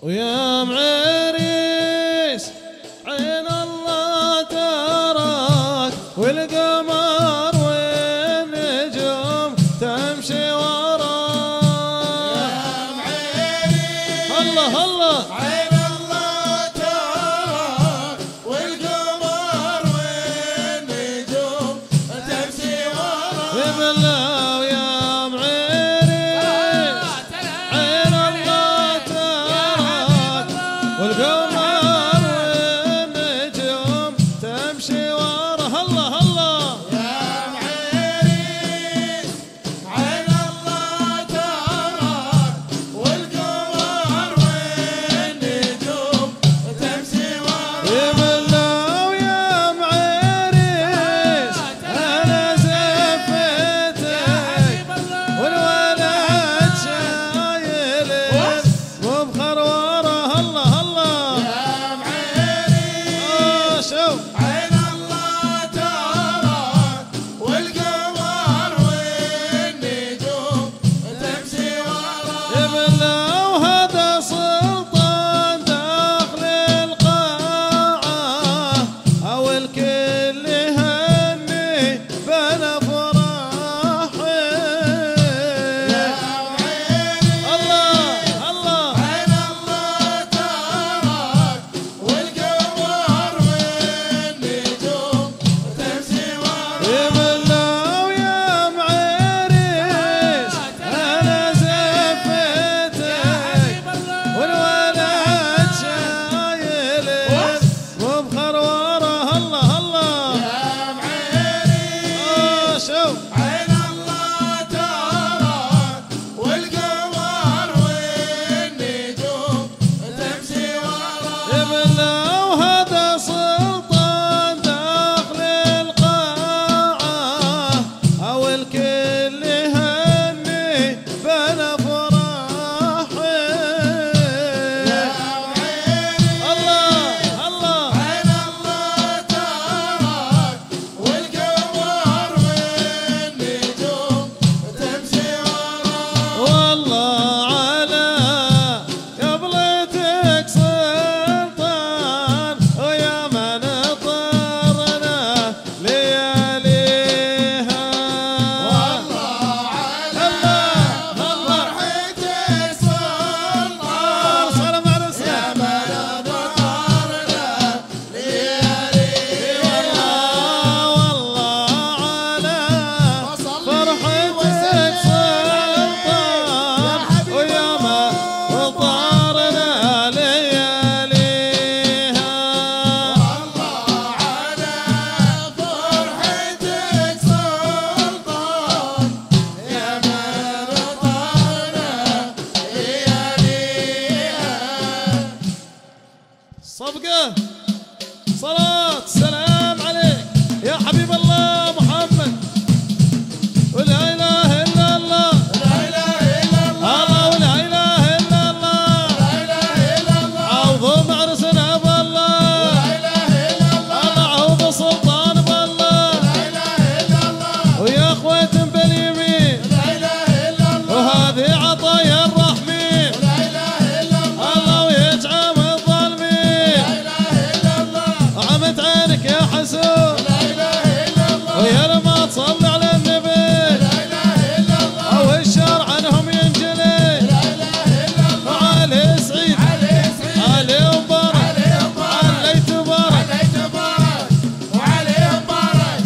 ويا معريس عين الله تراك والقمر والنجوم تمشي وراك يا معريس الله الله عين الله تراك والقمر والنجوم تمشي وراك يا بالله ويا معريس عين الله تراك والقمر والنجوم تمشي وراه الله الله يا معريس عين الله تراك والقمر والنجوم تمشي وراك يا بالله ويا معريس انا زفتك والولد شايل مبخر وراه الله الله يا معريس شوف عين الله تراك والقمر والنجوم تمشي وراك يا بالله وهذا سلطان داخل القاعة او الكل يهني بلا فرحه يا معريس الله الله عين الله تراك والقمر والنجوم تمشي وراك يا بالله ويا معريس انا زفتك والولد شايل مبخر وراه الله الله يا معريس شوف عين الله تراك والقمر والنجوم تمشي وراك يا بالله وهذا سلطان داخل القاعة او الكل يهني بلا فرحه يا معريس الله الله عين الله تراك والقمر والنجوم تمشي وراك والله على قبلتك سلطان ويا من طرنا لياليها والله على فرحتك سلطان سلام على يا السلام من بطرنا لياليها والله على فرحتك سلطان ويا ما طارنا لياليها والله على فرحتك سلطان يا من بطرنا لياليها صفقة صلاة سلام عليك يا حبيب الله محمد ولا إله إلا الله لا إله إلا الله الله ولا إله إلا الله لا إله إلا الله عوض عرسنا بالله لا إله إلا الله الله عوض سلطان بالله لا إله إلا الله ويا أخوة باليمين لا إله إلا الله وهذه عطايا الرحمين لا إله إلا الله الله ويجعل الظالمين لا إله إلا الله عمت عينك يا حسون لا إله إلا الله ويا لما تصلي على النبي لا إله إلا الله او الشر عنهم ينجلي لا إله إلا الله وعلي سعيد علي سعيد علي مبارك علي مبارك علي تبارك علي تبارك وعلي مبارك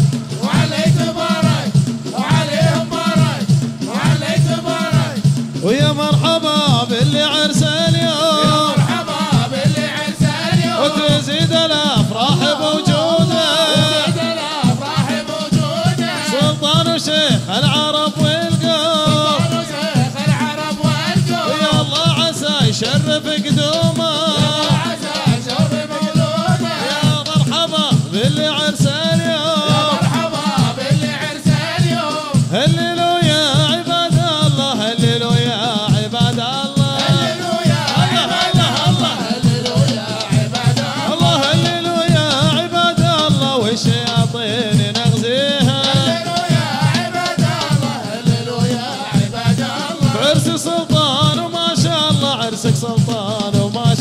وعلي تبارك وعلي مبارك وعلي تبارك ويا مرحبا باللي عرسه يا اليوم مرحبا باللي عرسه اليوم وتزيد الافراح بوجوده وزيد الافراح موجوده سلطان وشيخ العرب والقوم شيخ العرب والقوم ويا الله عسى يشرف قدومه عسى شوف مولوده يا مرحبا باللي عرسه يا اليوم مرحبا باللي عرسه اليوم هللوا يا عباد الله هللوا يا عباد الله هللوا يا عباد الله هللوا يا عباد الله الله هللوا يا عباد الله والشياطين نغزيها هللوا يا عباد الله هللوا يا عباد الله عرس سلطان وما شاء الله عرسك سلطان وما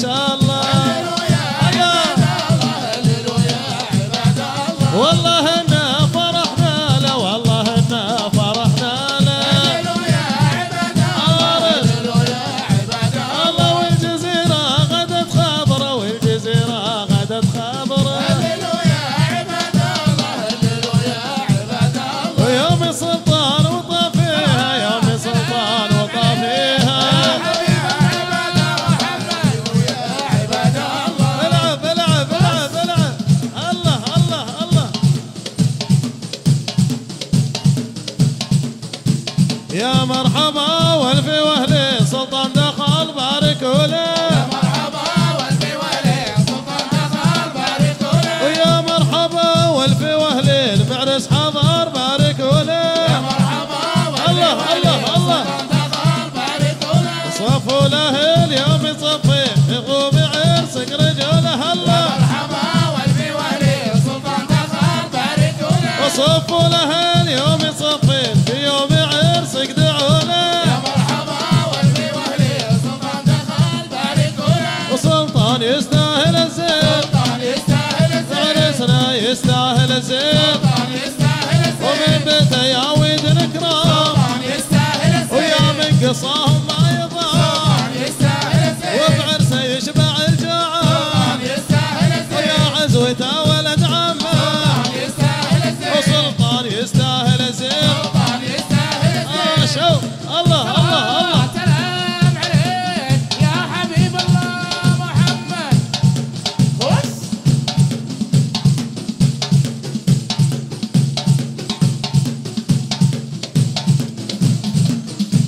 يا مرحبا والف واهلي سلطان دخل باركوا له. يا مرحبا والف واهلي سلطان دخل باركوا له. ويا مرحبا والف واهلي المعرس حضر باركوا له. يا مرحبا والف واهلي سلطان دخل باركوا له. صفوا له اليوم يصفي يقوم عرسك رجوله الله. يا مرحبا والف واهلي سلطان دخل باركوا له. وصفوا له اليوم يصفي في يوم عرسك دعوا له. يا مرحبا والف واهلي سلطان دخل باركوا له. وسلطان يستاهل الزين سلطان يستاهل الزين. عرسنا يستاهل الزين سلطان يستاهل الزين. ومن بيته يا ولد الكرام سلطان يستاهل الزين. ويا من قصاهم ما يضام سلطان يستاهل الزين. وبعرسه يشبع الجاعة سلطان يستاهل الزين. ويا عزوته ولد عمه سلطان يستاهل الزين. وسلطان يستاهل الزين. سلطان يستاهل الزين. شوف الله الله الله سلام عليك يا حبيب الله محمد. بص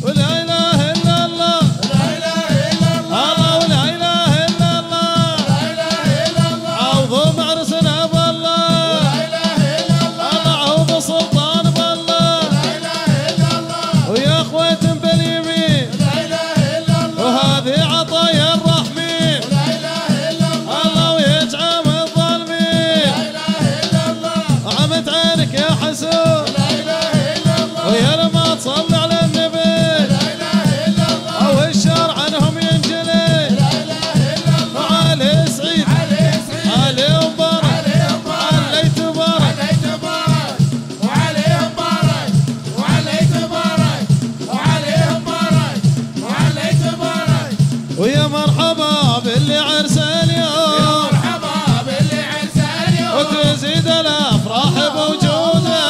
ولا اله الا الله لا اله الا الله. الله ولا اله الا الله لا اله الا الله. عوضوا معرسنا بالله لا اله الا الله. الله عوض سلطان بالله لا اله الا الله. ويا اخوة باليمين لا اله الا الله. وهذه عطايا الرحمين لا اله الا الله. الله ويجعم الظالمين. لا اله الا الله. عمت عينك يا حسون لا اله الا الله. ويا لما تصلي على النبي لا اله الا الله. او الشر عنهم ينجلي. لا اله الا الله. وعلي سعيد علي سعيد. علي مبارك عليهم بارك. علي تبارك عليت بارك. وعليهم بارك. وعليت بارك. وعليهم بارك. وعليت بارك. ويا مرحبا باللي عرس يا اليوم مرحبا باللي عرسه اليوم. وتزيد الافراح بوجوده.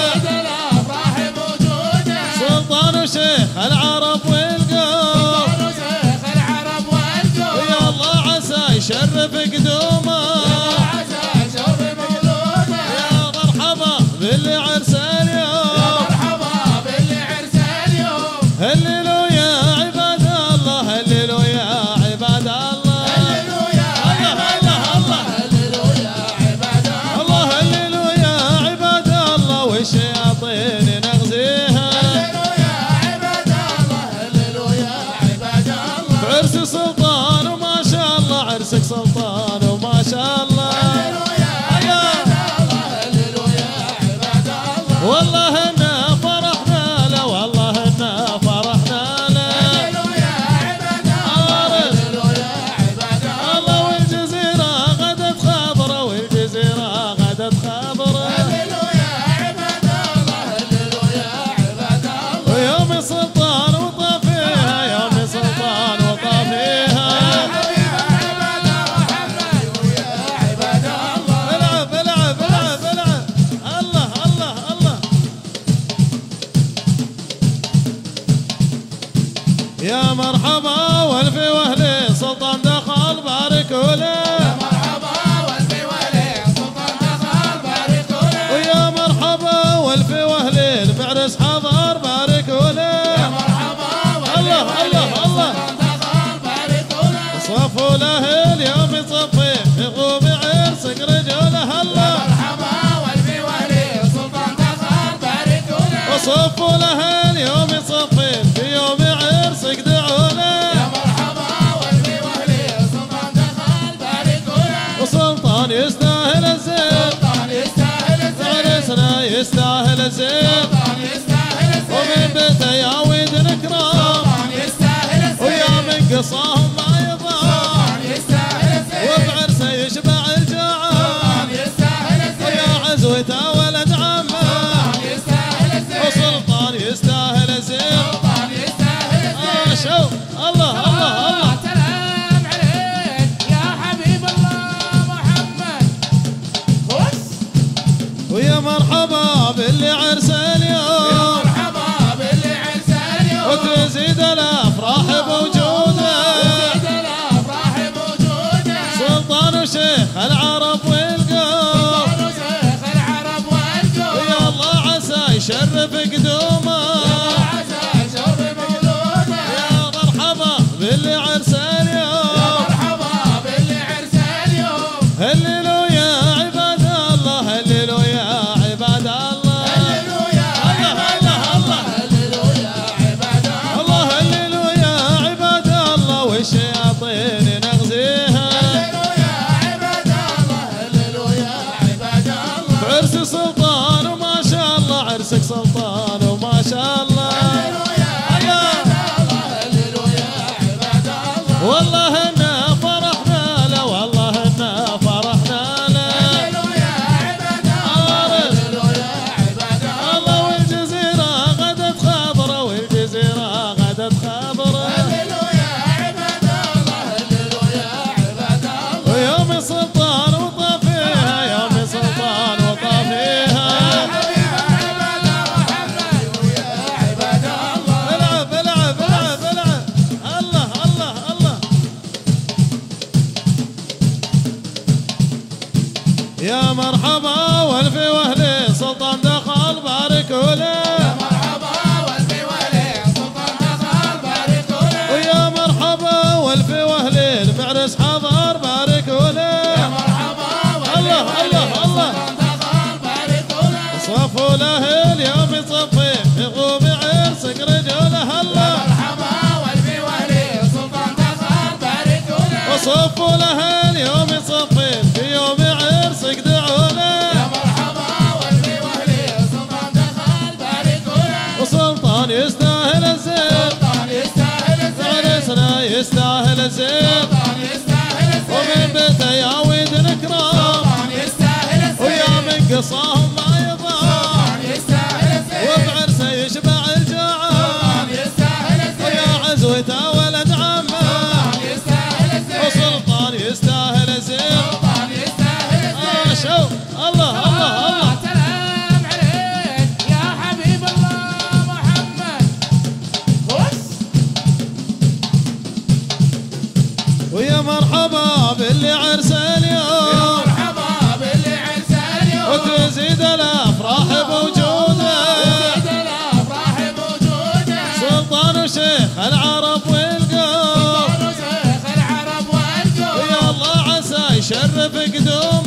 وزيد الافراح موجوده. سلطان وشيخ العرب والقوم سلطان شيخ العرب والقوم. ويا الله عسى يشرف قدومه. عسى شوف مولوده. يا مرحبا باللي عرس يا اليوم. مرحبا باللي عرسه اليوم. هللوا يا عباد الله هللوا يا عباد الله. هللوا يا عباد الله. هللوا يا عباد الله. الله هللوا يا عباد الله والشياطين نغزيها. هللوا يا عباد الله. هللوا يا عباد الله. بعرس سلطان وما شاء الله عرسك سلطان وما شاء الله. هللوا يا عباد الله. هللوا يا عباد الله. والله انا فرحنا له والله انا فرحنا له. هللوا يا عباد الله. هللوا يا عباد الله. الله والجزيرة غدت خابرة والجزيرة غدت خابرة. هللوا يا عباد الله. هللوا يا عباد الله. ويوم سلطان وطافيها يوم سلطان وطافيها. حبيب عباد محمد ويا عباد الله. العب العب العب العب الله الله الله. يا مرحبا والف واهلي سلطان دخل باركوا له. يا مرحبا والف واهلي سلطان دخل باركوا له. ويا مرحبا والف واهلي المعرس حضر باركوا له. يا مرحبا والف الله واهلي الله الله سلطان دخل باركوا له. صفوا له اليوم يصفي يقوم عرسك رجوله الله. مرحبا والف واهلي سلطان دخل باركوا له. وصفوا له اليوم يصفي في يوم عرسك دعوا له. يا مرحبا والف واهلي سلطان دخل باركوا له. وسلطان يستاهل الزين سلطان يستاهل الزين. عرسنا يستاهل الزين سلطان يستاهل ومن الزين. بيته يا ولد الكرام سلطان يستاهل الزين. ويا من قصاهم ما يضام سلطان يستاهل الزين. وبعرسه يشبع الجاعة سلطان يستاهل الزين. ويا عزوته ولد عمه سلطان يستاهل الزين. وسلطان يستاهل الزين. سلطان يستاهل الزين. شوف الله الله الله سلام عليك يا حبيب الله محمد. بص ويا مرحبا باللي عرس يا اليوم مرحبا باللي عرسه اليوم. وتزيد الافراح بوجوده. وزيد الافراح موجوده. سلطان وشيخ العرب والقوم سلطان شيخ العرب والقوم. ويا الله عسى يشرف قدومه. عسى سلطان وما شاء الله. والله إنا فرحنا له والله إنا فرحنا له. الله والجزيرة غدت خابرة والجزيرة غدت خابرة. ويوم السلطان وطافيها يوم السلطان وطافيها. العب العب العب العب. الله الله الله. يا مرحبا والف واهلي سلطان دخل باركوا له. يا مرحبا والف واهلي سلطان دخل باركوا له. ويا مرحبا والف واهلي المعرس حضر باركوا له. يا مرحبا الله الله الله. دخل باركوا له. صفوا له اليوم يصفي في غوم عرسك رجوله. الله مرحبا والف واهلي سلطان دخل باركوا له. وصفوا له اليوم يصفي في يوم عرسك دعوا له. يا مرحبا والف واهلي سلطان دخل باركوا له. وسلطان يستاهل الزين سلطان يستاهل الزين. عرسنا يستاهل الزين. سلطان يستاهل الزين. ومن بيته يا ولد الكرام سلطان يستاهل الزين. ويا من قصاهم ما يضام. سلطان يستاهل الزين. وبعرسه يشبع الجاعة. سلطان يستاهل الزين. ويا عزوته ولد عمه. سلطان يستاهل الزين. وسلطان يستاهل الزين. سلطان يستاهل الزين. شو الله الله الله. سلام عليك يا حبيب الله محمد. بص. ويا مرحبا باللي عرسه يا اليوم. مرحبا باللي عرسه اليوم. وتزيد الافراح بوجوده. وزيد الافراح بوجوده. سلطان وشيخ العرب والقوم. سلطان وشيخ العرب والقوم. ويا الله عسى يشرف قدوم.